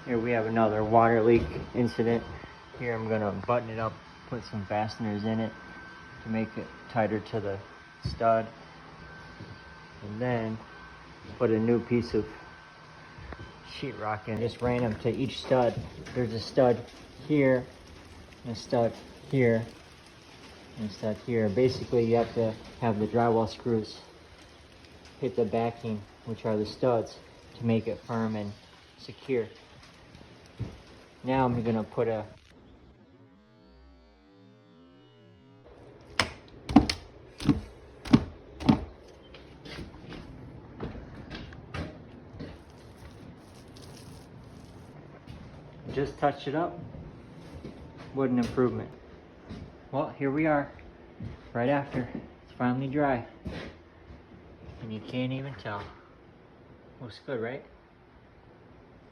Here we have another water leak incident. Here I'm gonna button it up, put some fasteners in it to make it tighter to the stud. And then put a new piece of sheetrock in. Just ran them to each stud. There's a stud here, and a stud here, and a stud here. Basically you have to have the drywall screws hit the backing, which are the studs, to make it firm and secure. Now I'm gonna put a just touched it up. What an improvement. Well, here we are, right after. It's finally dry. And you can't even tell. Looks good, right?